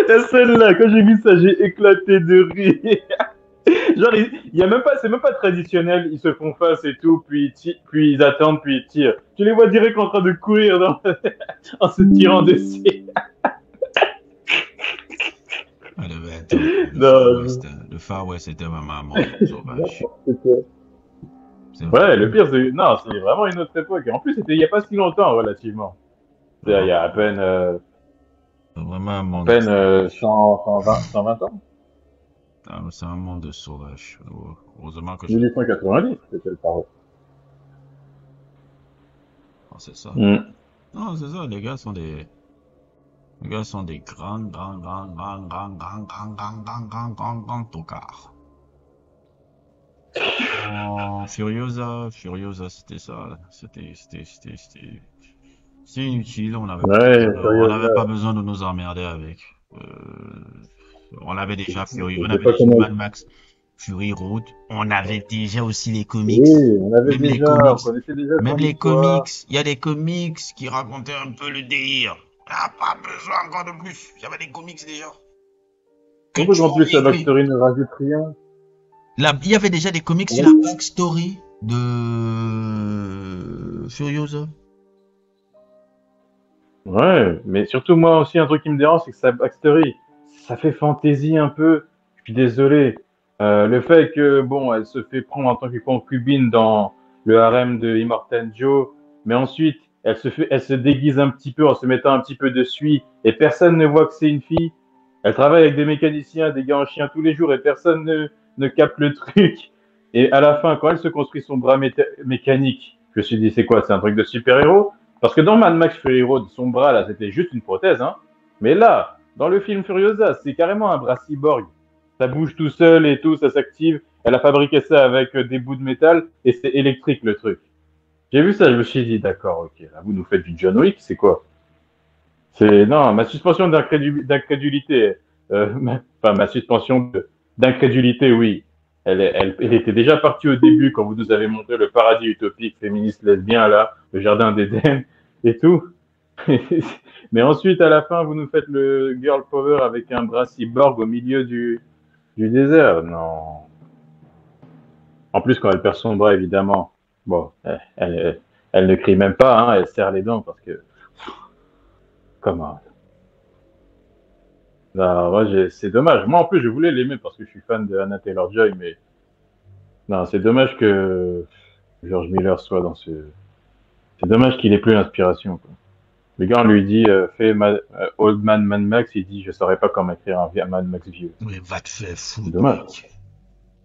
La scène là, quand j'ai vu ça, j'ai éclaté de rire. Genre, c'est même pas traditionnel, ils se font face et tout, puis ils attendent, puis ils tirent. Tu les vois direct en train de courir en se tirant dessus. Le Far West, c'était vraiment un monde sauvage. Ouais, le pire, c'est vraiment une autre époque. En plus, c'était il y a pas si longtemps, relativement. Il y a à peine, vraiment un monde. 120 ans. C'est un monde sauvage. Heureusement que 1890, c'était le Far West. C'est ça. Non, c'est ça, les gars sont des grands tocards. Furiosa, c'était ça. C'était inutile, on n'avait pas besoin de nous emmerder avec. On avait déjà Fury, on avait déjà Mad Max, Fury Road, on avait déjà aussi les comics. Oui, on avait même les comics, il y a des comics qui racontaient un peu le délire. On n'a pas besoin encore de plus. Il y avait des comics déjà. Pourquoi en plus la backstory ne rajoute rien? Il y avait déjà des comics sur la backstory de Furiosa. Ouais, mais surtout moi aussi un truc qui me dérange, c'est que sa backstory, ça fait fantaisie un peu. Je suis désolé. Le fait que, bon, elle se fait prendre en tant que concubine dans le harem de Immortan Joe, mais ensuite, elle se déguise un petit peu en se mettant un petit peu de suie et personne ne voit que c'est une fille. Elle travaille avec des mécaniciens, des gars en chien tous les jours et personne ne capte le truc. Et à la fin, quand elle se construit son bras mécanique, je me suis dit, c'est quoi? C'est un truc de super-héros? Parce que dans Mad Max Fury Road, son bras, là, c'était juste une prothèse, hein. Mais là, dans le film Furiosa, c'est carrément un bras cyborg. Ça bouge tout seul et tout, ça s'active. Elle a fabriqué ça avec des bouts de métal et c'est électrique le truc. J'ai vu ça, je me suis dit, d'accord, ok, là, vous nous faites du John Wick, c'est quoi? Non, ma suspension d'incrédulité, enfin, ma suspension d'incrédulité, oui. Elle était déjà partie au début quand vous nous avez montré le paradis utopique féministe lesbien, là, le jardin d'Éden et tout. Mais ensuite, à la fin, vous nous faites le girl power avec un bras cyborg au milieu du désert. Non. En plus, quand elle perd son bras, évidemment, bon, elle ne crie même pas, hein, elle serre les dents parce que, comment? Là, c'est dommage. Moi, en plus, je voulais l'aimer parce que je suis fan de Anna Taylor-Joy, mais non, c'est dommage que George Miller soit dans ce. C'est dommage qu'il ait plus l'inspiration, quoi. Le gars, on lui dit, fais Old Man Mad Max, il dit, je saurais pas comment écrire un Mad Max vieux. Mais va te faire C'est foutre, dommage. mec.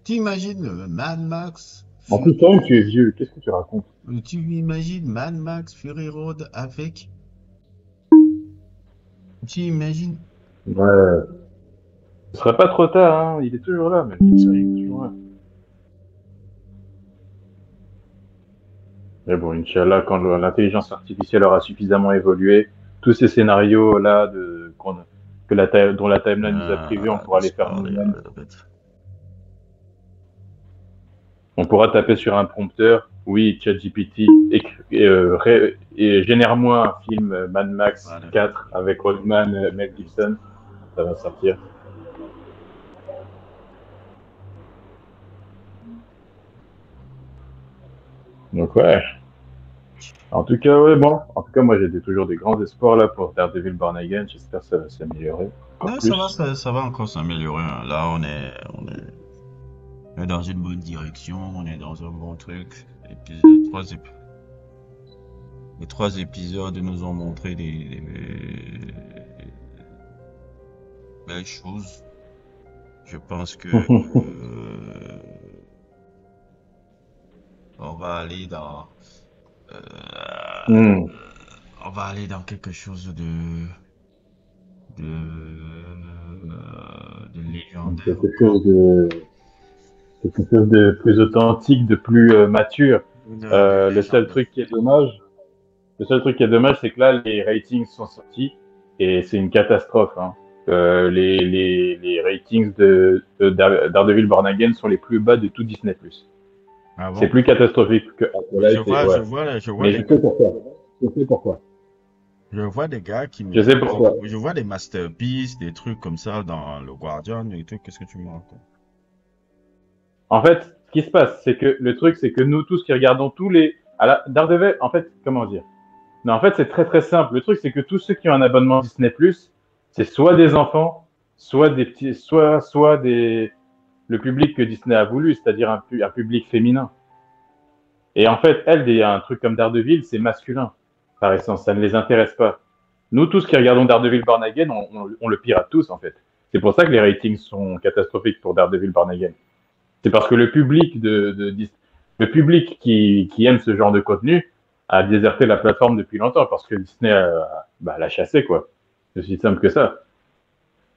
T'imagines Mad Max En plus, toi-même, tu es vieux. Qu'est-ce que tu racontes? Tu imagines Mad Max Fury Road avec. Tu imagines. Ouais. Ce serait pas trop tard, hein. Il est toujours là, mais il est toujours là. Mais bon, Inch'Allah, quand l'intelligence artificielle aura suffisamment évolué, tous ces scénarios-là dont la timeline nous a privés, on pourra les faire nous-mêmes. On pourra taper sur un prompteur, oui, ChatGPT, et génère-moi un film Mad Max 4 avec Oldman, Mel Gibson, ça va sortir. Donc ouais. En tout cas, ouais, bon. En tout cas, moi, j'ai toujours des grands espoirs là pour Daredevil Born Again. J'espère que ça va s'améliorer encore Non, plus. ça va encore s'améliorer, hein. Là, on est dans une bonne direction, on est dans un bon truc. Et puis, les trois épisodes nous ont montré des belles choses. Je pense que on va aller dans Hmm. on va aller dans quelque chose de légendaire. Quelque chose de plus authentique, de plus mature. De Le seul légendaire. truc qui est dommage, c'est que là, les ratings sont sortis et c'est une catastrophe, hein. Les ratings de Daredevil Born Again sont les plus bas de tout Disney+. Ah C'est bon? plus catastrophique que Acolyte, ouais. Je vois Mais je sais pourquoi. Je sais pourquoi. je vois des gars qui Je sais pourquoi. je vois des masterpieces, des trucs comme ça dans le Guardian et tout. Qu'est-ce que tu me racontes? En fait, ce qui se passe, c'est que le truc, c'est que nous tous qui regardons Daredevil, en fait, comment dire? Non, en fait, c'est très très simple. Le truc, c'est que tous ceux qui ont un abonnement Disney+, c'est soit des enfants, soit des petits, soit le public que Disney a voulu, c'est-à-dire un public féminin. Et en fait, il y a un truc comme Daredevil, c'est masculin, par essence, ça ne les intéresse pas. Nous, tous qui regardons Daredevil Born Again, on le pirate tous, en fait. C'est pour ça que les ratings sont catastrophiques pour Daredevil Born Again. C'est parce que le public qui aime ce genre de contenu a déserté la plateforme depuis longtemps parce que Disney l'a chassé, quoi. C'est aussi simple que ça.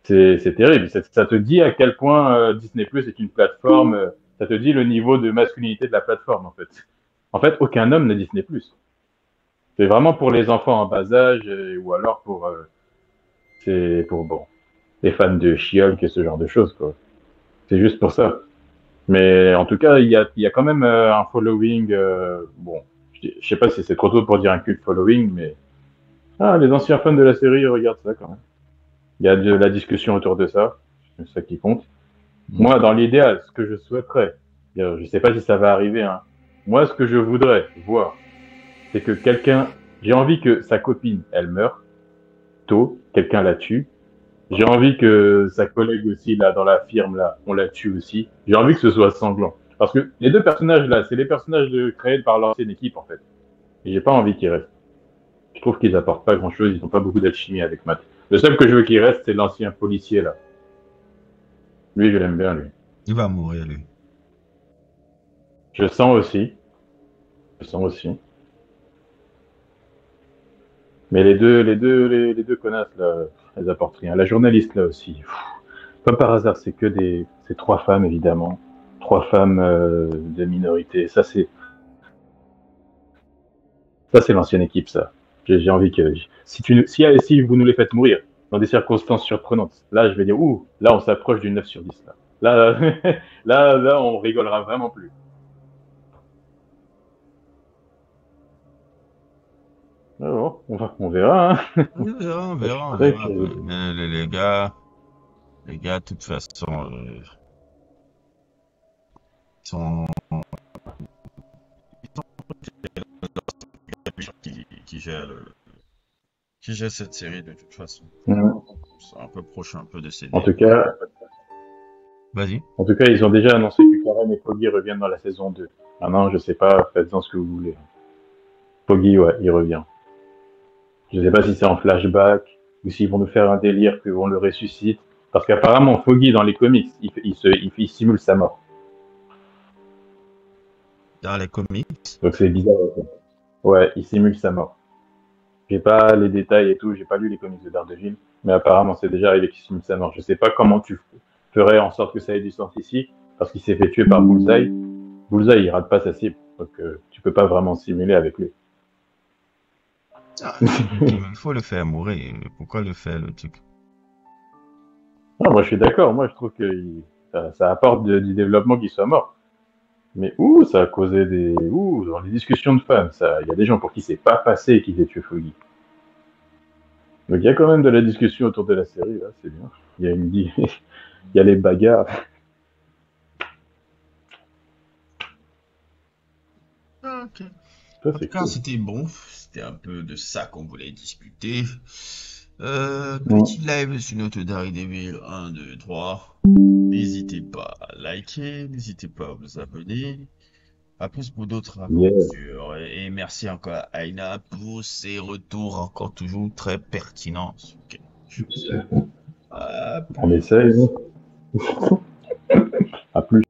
C'est terrible. Ça te dit à quel point Disney Plus est une plateforme. Ça te dit le niveau de masculinité de la plateforme, en fait. En fait, aucun homme n'a Disney Plus. C'est vraiment pour les enfants en bas âge ou alors c'est pour bon les fans de She-Hulk et ce genre de choses, quoi. C'est juste pour ça. Mais en tout cas, il y a quand même un following. Bon, je sais pas si c'est trop tôt pour dire un cult following, mais les anciens fans de la série regardent ça quand même. Il y a de la discussion autour de ça, c'est ça qui compte. Moi, dans l'idéal, ce que je souhaiterais, je sais pas si ça va arriver, hein. Moi, ce que je voudrais voir, c'est que j'ai envie que sa copine, elle meure tôt, quelqu'un la tue, J'ai envie que sa collègue aussi, là, dans la firme, là, on la tue aussi. J'ai envie que ce soit sanglant. Parce que les deux personnages, là, c'est les personnages créés par l'ancienne équipe, en fait. Et j'ai pas envie qu'ils restent. Je trouve qu'ils apportent pas grand-chose, ils n'ont pas beaucoup d'alchimie avec Matt. Le seul que je veux qu'il reste, c'est l'ancien policier, là. Lui, je l'aime bien, lui. Il va mourir, lui. Je sens aussi. Je sens aussi. Mais les deux connasses, là, elles apportent rien. La journaliste, là aussi. Comme par hasard, c'est trois femmes, évidemment. Trois femmes de minorité. Ça, c'est l'ancienne équipe, ça. J'ai envie que, si vous nous les faites mourir dans des circonstances surprenantes, là, je vais dire, ouh, là, on s'approche du 9 sur 10, là. Là, là, on rigolera vraiment plus. Alors, on verra, hein. On Je verra, suis on très verra. curieux. Mais les gars, de toute façon, ils sont qui gèrent qui gère cette série de toute façon. Mhm. C'est un peu proche un peu de En céder. tout cas, Vas-y. En tout cas, ils ont déjà annoncé que Karen et Foggy reviennent dans la saison 2. Maintenant, je sais pas, faites-en ce que vous voulez. Foggy, ouais, il revient. Je sais pas si c'est en flashback, ou s'ils vont nous faire un délire, qu'on le ressuscite. Parce qu'apparemment, Foggy, dans les comics, il simule sa mort. Dans les comics. Donc c'est bizarre. Ouais, il simule sa mort. J'ai pas les détails et tout, j'ai pas lu les comics de Daredevil, mais apparemment, c'est déjà arrivé qu'il simule sa mort. Je sais pas comment tu ferais en sorte que ça ait du sens ici, parce qu'il s'est fait tuer par Bullseye. Bullseye, il rate pas sa cible, donc tu peux pas vraiment simuler avec lui. Ah, il faut le faire mourir. Pourquoi le faire, le truc? Non, moi je suis d'accord, moi je trouve que ça apporte du développement qu'il soit mort. Mais ouh, ça a causé des... Ouh, dans les discussions de fans, il y a des gens pour qui c'est pas passé et qui aient tué Foggy. Donc il y a quand même de la discussion autour de la série, là, c'est bien. Il y a il y a les bagarres. Ah, ok. Ça En tout c'est cas, cool. c'était bon. C'était un peu de ça qu'on voulait discuter. Mm. Petit live sur notre Daredevil 1, 2, 3. N'hésitez pas à liker, n'hésitez pas à vous abonner. À plus pour d'autres Yeah. aventures. Et merci encore à Aina pour ses retours encore toujours très pertinents. Ok. À On plus. essaye. À plus.